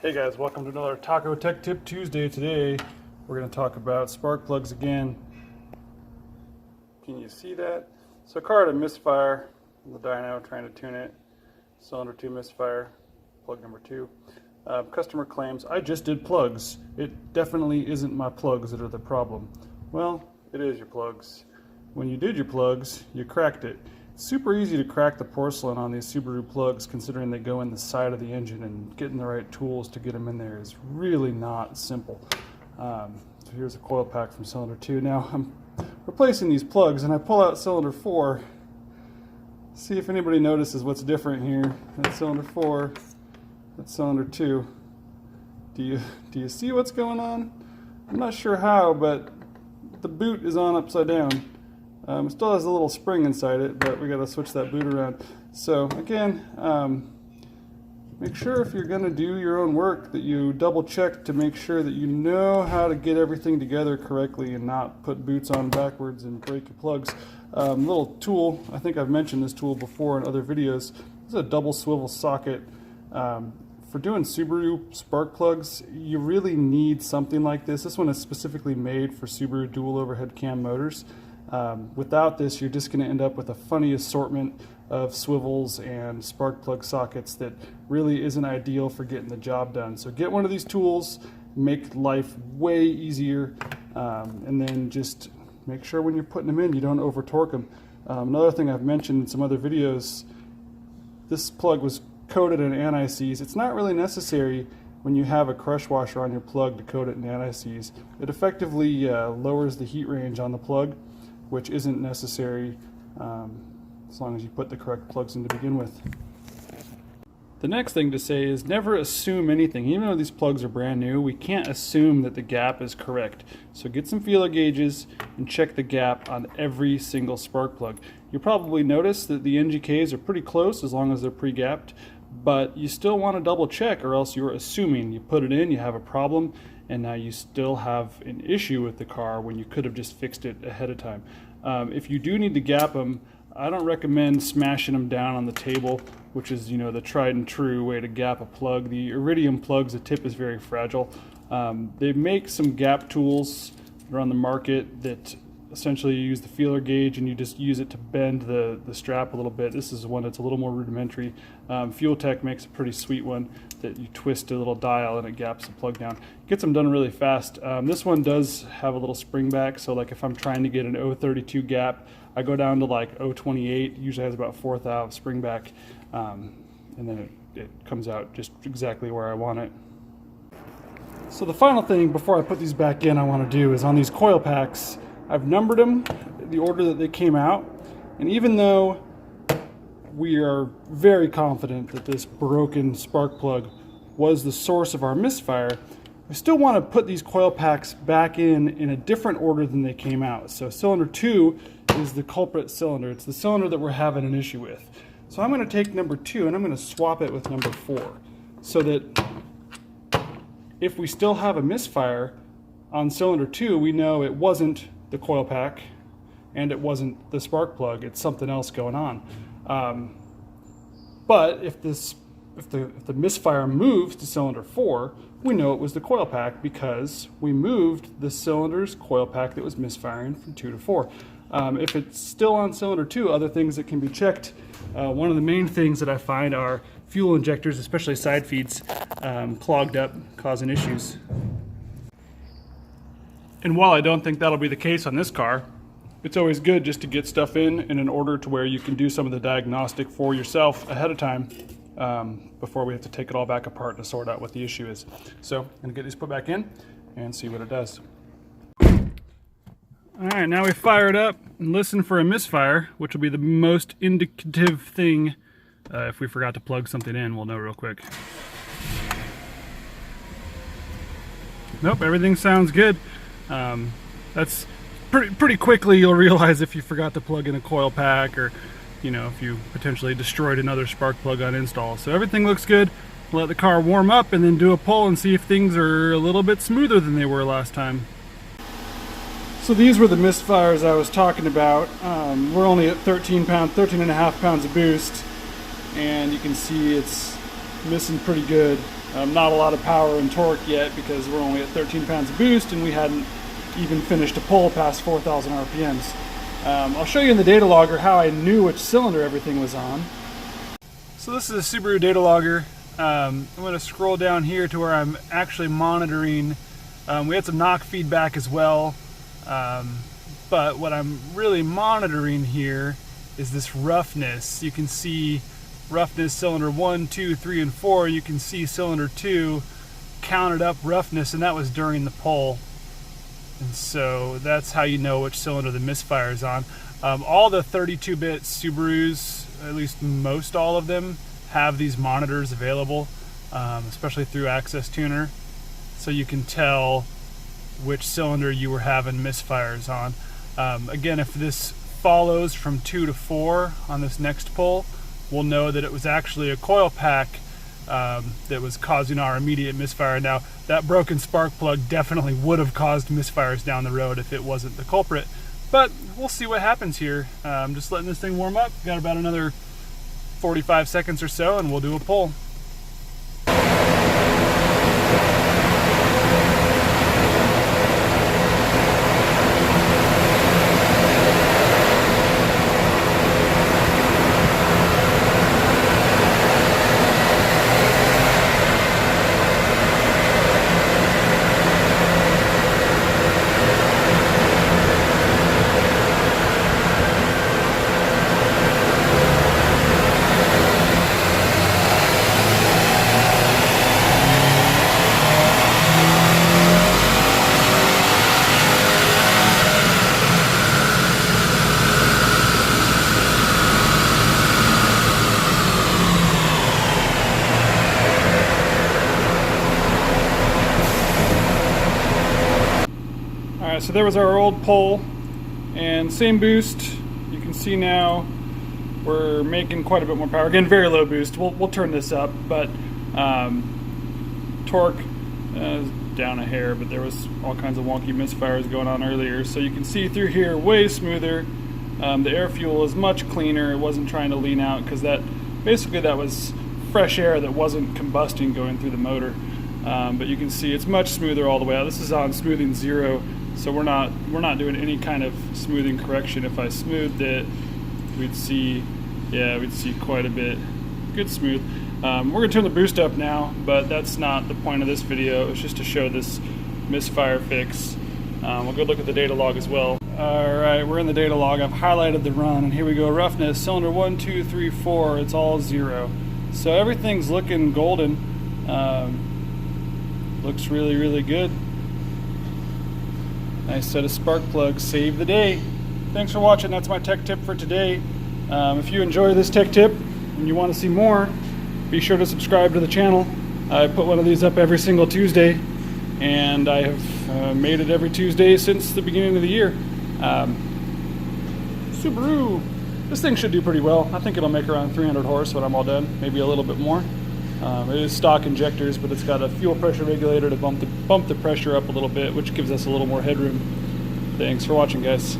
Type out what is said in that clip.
Hey guys, welcome to another Taco Tech Tip Tuesday. Today we're going to talk about spark plugs again. Can you see that? So car had a misfire on the dyno, trying to tune it. Cylinder 2 misfire, plug number 2. Customer claims, I just did plugs. It definitely isn't my plugs that are the problem. Well, it is your plugs. When you did your plugs, you cracked it. It's super easy to crack the porcelain on these Subaru plugs, considering they go in the side of the engine, and getting the right tools to get them in there is really not simple. So here's a coil pack from cylinder 2. Now I'm replacing these plugs and I pull out cylinder 4. See if anybody notices what's different here. That's cylinder 4, that's cylinder 2. Do you see what's going on? I'm not sure how, but the boot is on upside down. It still has a little spring inside it, but we got to switch that boot around. So again, make sure if you're going to do your own work that you double check to make sure that you know how to get everything together correctly and not put boots on backwards and break your plugs. Little tool, I think I've mentioned this tool before in other videos. This is a double swivel socket. For doing Subaru spark plugs, you really need something like this. This one is specifically made for Subaru dual overhead cam motors. Without this, you're just going to end up with a funny assortment of swivels and spark plug sockets that really isn't ideal for getting the job done. So get one of these tools, make life way easier, and then just make sure when you're putting them in you don't over torque them. Another thing I've mentioned in some other videos, this plug was coated in anti-seize. It's not really necessary when you have a crush washer on your plug to coat it in anti-seize. It effectively lowers the heat range on the plug, which isn't necessary as long as you put the correct plugs in to begin with. The next thing to say is never assume anything. Even though these plugs are brand new, we can't assume that the gap is correct. So get some feeler gauges and check the gap on every single spark plug. You'll probably notice that the NGKs are pretty close as long as they're pre-gapped, but you still want to double check, or else you're assuming. You put it in, you have a problem, and now you still have an issue with the car when you could have just fixed it ahead of time. If you do need to gap them, I don't recommend smashing them down on the table, which is, you know, the tried and true way to gap a plug. The iridium plugs, the tip is very fragile. They make some gap tools that are on the market that essentially you use the feeler gauge and you just use it to bend the strap a little bit. This is one that's a little more rudimentary. Fuel Tech makes a pretty sweet one that you twist a little dial and it gaps the plug down. Gets them done really fast. This one does have a little spring back, so like if I'm trying to get an 032 gap, I go down to like 028, usually has about 4th out spring back, and then it comes out just exactly where I want it. So the final thing before I put these back in I want to do is on these coil packs, I've numbered them the order that they came out, and even though we are very confident that this broken spark plug was the source of our misfire, I still want to put these coil packs back in a different order than they came out. So cylinder 2 is the culprit cylinder. It's the cylinder that we're having an issue with. So I'm going to take number 2 and I'm going to swap it with number 4, so that if we still have a misfire on cylinder 2, we know it wasn't the coil pack and it wasn't the spark plug, it's something else going on. But if the misfire moves to cylinder 4, we know it was the coil pack because we moved the cylinder's coil pack that was misfiring from 2 to 4. If it's still on cylinder 2, other things that can be checked, one of the main things that I find are fuel injectors, especially side feeds, clogged up, causing issues. And while I don't think that'll be the case on this car, it's always good just to get stuff in an order to where you can do some of the diagnostic for yourself ahead of time before we have to take it all back apart to sort out what the issue is. So I'm going to get these put back in and see what it does. Alright, now we fire it up and listen for a misfire, which will be the most indicative thing. If we forgot to plug something in, we'll know real quick. Nope, everything sounds good. That's pretty quickly you'll realize if you forgot to plug in a coil pack, or you know, if you potentially destroyed another spark plug on install. So everything looks good. Let the car warm up and then do a pull and see if things are a little bit smoother than they were last time. So these were the misfires I was talking about. We're only at 13 and a half pounds of boost, and you can see it's missing pretty good. Not a lot of power and torque yet because we're only at 13 pounds of boost and we hadn't even finished a pull past 4,000 RPMs. I'll show you in the data logger how I knew which cylinder everything was on. So this is a Subaru data logger. I'm going to scroll down here to where I'm actually monitoring. We had some knock feedback as well, but what I'm really monitoring here is this roughness. You can see roughness cylinder 1, 2, 3, and 4. You can see cylinder 2 counted up roughness, and that was during the pull. And so that's how you know which cylinder the Misfire is on. All the 32-bit Subarus, at least most all of them, have these monitors available, especially through Access Tuner, so you can tell which cylinder you were having misfires on. Again, if this follows from 2 to 4 on this next pull, we'll know that it was actually a coil pack that was causing our immediate misfire. Now, that broken spark plug definitely would have caused misfires down the road if it wasn't the culprit, but we'll see what happens here. I'm just letting this thing warm up. Got about another 45 seconds or so and we'll do a pull. Alright, so there was our old pull, and same boost. You can see now we're making quite a bit more power. Again, very low boost. We'll turn this up, but torque down a hair, but there was all kinds of wonky misfires going on earlier. So you can see through here, way smoother. The air fuel is much cleaner. It wasn't trying to lean out because that was fresh air that wasn't combusting going through the motor. But you can see it's much smoother all the way out. This is on smoothing 0. So we're not doing any kind of smoothing correction. If I smoothed it, we'd see quite a bit. Good smooth. We're gonna turn the boost up now, but that's not the point of this video. It's just to show this misfire fix. We'll go look at the data log as well. All right, we're in the data log. I've highlighted the run, and here we go. Roughness, cylinder 1, 2, 3, 4. It's all 0. So everything's looking golden. Looks really, really good. Nice set of spark plugs, save the day. Thanks for watching. That's my tech tip for today. If you enjoy this tech tip and you want to see more, be sure to subscribe to the channel. I put one of these up every single Tuesday, and I have made it every Tuesday since the beginning of the year. Subaru. This thing should do pretty well. I think it'll make around 300 horse when I'm all done, maybe a little bit more. It is stock injectors, but it's got a fuel pressure regulator to bump the pressure up a little bit, which gives us a little more headroom. Thanks for watching, guys.